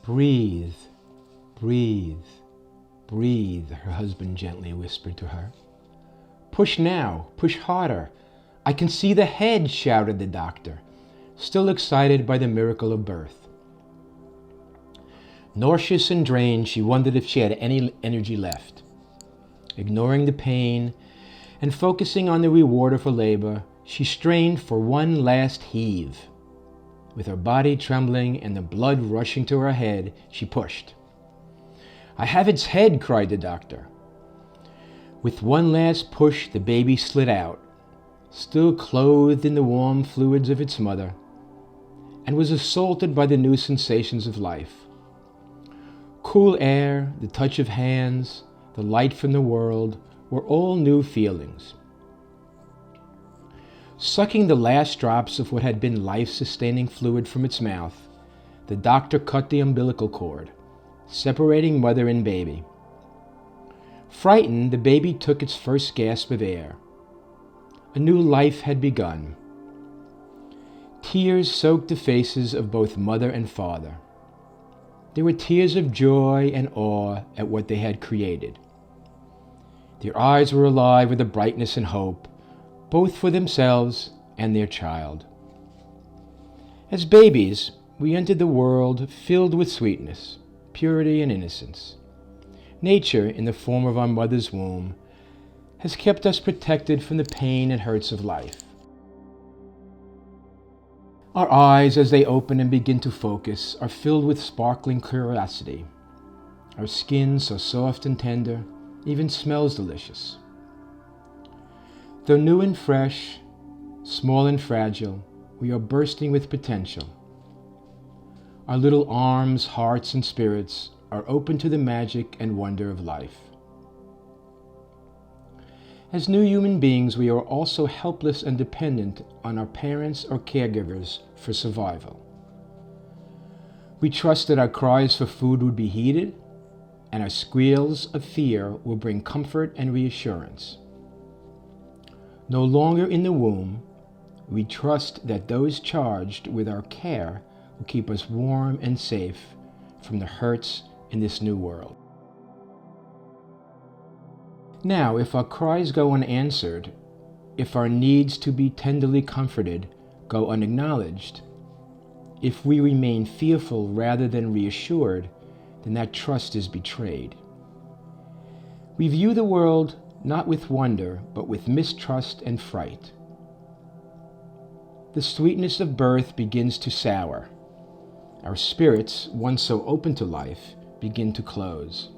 Breathe, breathe, breathe, her husband gently whispered to her. Push now, push harder. I can see the head, shouted the doctor, still excited by the miracle of birth. Nauseous and drained, she wondered if she had any energy left. Ignoring the pain and focusing on the reward of her labor, she strained for one last heave. With her body trembling and the blood rushing to her head, she pushed. I have its head, cried the doctor. With one last push, the baby slid out, still clothed in the warm fluids of its mother, and was assaulted by the new sensations of life. Cool air, the touch of hands, the light from the world were all new feelings. Sucking the last drops of what had been life-sustaining fluid from its mouth, the doctor cut the umbilical cord, separating mother and baby. Frightened, the baby took its first gasp of air. A new life had begun. Tears soaked the faces of both mother and father. They were tears of joy and awe at what they had created. Their eyes were alive with a brightness and hope, both for themselves and their child. As babies, we entered the world filled with sweetness, purity, and innocence. Nature, in the form of our mother's womb, has kept us protected from the pain and hurts of life. Our eyes, as they open and begin to focus, are filled with sparkling curiosity. Our skin, so soft and tender, even smells delicious. Though new and fresh, small and fragile, we are bursting with potential. Our little arms, hearts, and spirits are open to the magic and wonder of life. As new human beings, we are also helpless and dependent on our parents or caregivers for survival. We trust that our cries for food would be heeded, and our squeals of fear will bring comfort and reassurance. No longer in the womb, we trust that those charged with our care will keep us warm and safe from the hurts in this new world. Now, if our cries go unanswered, if our needs to be tenderly comforted go unacknowledged, if we remain fearful rather than reassured, then that trust is betrayed. We view the world not with wonder, but with mistrust and fright. The sweetness of birth begins to sour. Our spirits, once so open to life, begin to close.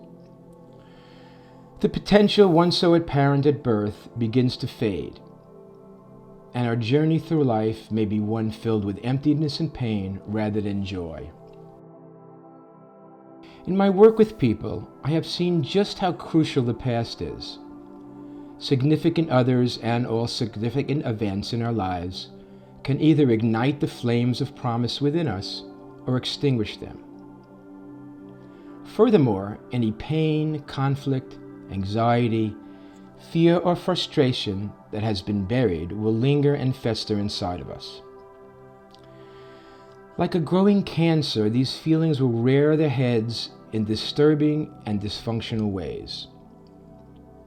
The potential once so apparent at birth begins to fade, and our journey through life may be one filled with emptiness and pain rather than joy. In my work with people, I have seen just how crucial the past is. Significant others and all significant events in our lives can either ignite the flames of promise within us or extinguish them. Furthermore, any pain, conflict, anxiety, fear, or frustration that has been buried will linger and fester inside of us. Like a growing cancer, these feelings will rear their heads in disturbing and dysfunctional ways.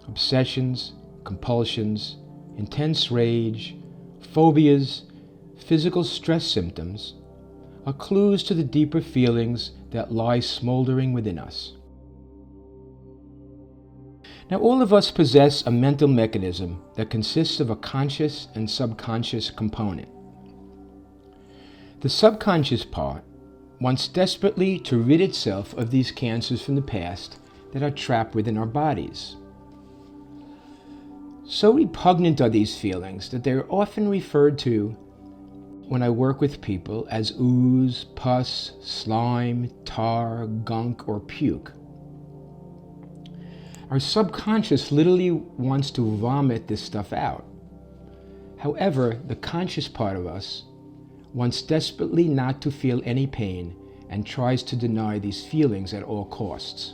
Obsessions, compulsions, intense rage, phobias, physical stress symptoms are clues to the deeper feelings that lie smoldering within us. Now, all of us possess a mental mechanism that consists of a conscious and subconscious component. The subconscious part wants desperately to rid itself of these cancers from the past that are trapped within our bodies. So repugnant are these feelings that they are often referred to when I work with people as ooze, pus, slime, tar, gunk, or puke. Our subconscious literally wants to vomit this stuff out. However, the conscious part of us wants desperately not to feel any pain and tries to deny these feelings at all costs.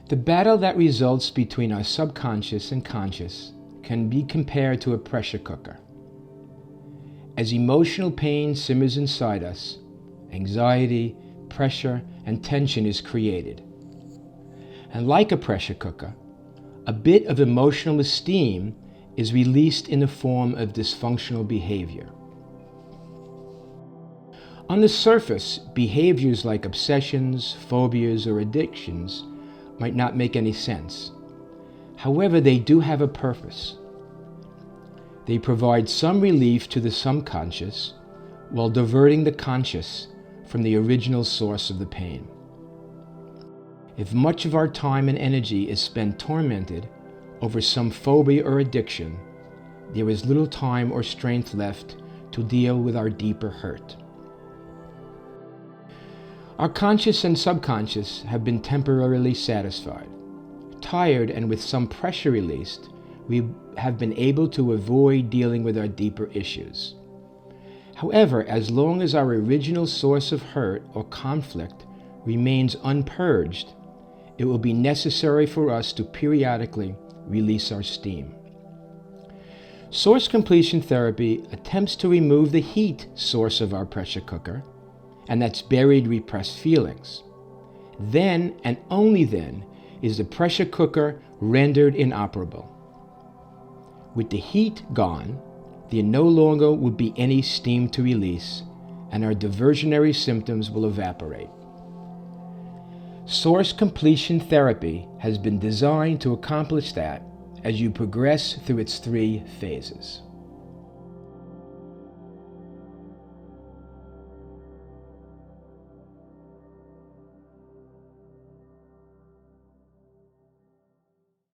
The battle that results between our subconscious and conscious can be compared to a pressure cooker. As emotional pain simmers inside us, anxiety, pressure, and tension is created. And like a pressure cooker, a bit of emotional steam is released in the form of dysfunctional behavior. On the surface, behaviors like obsessions, phobias, or addictions might not make any sense. However, they do have a purpose. They provide some relief to the subconscious while diverting the conscious from the original source of the pain. If much of our time and energy is spent tormented over some phobia or addiction, there is little time or strength left to deal with our deeper hurt. Our conscious and subconscious have been temporarily satisfied. Tired and with some pressure released, we have been able to avoid dealing with our deeper issues. However, as long as our original source of hurt or conflict remains unpurged, it will be necessary for us to periodically release our steam. Source completion therapy attempts to remove the heat source of our pressure cooker, and that's buried repressed feelings. Then, and only then, is the pressure cooker rendered inoperable. With the heat gone, there no longer will be any steam to release, and our diversionary symptoms will evaporate. Source completion therapy has been designed to accomplish that as you progress through its 3 phases.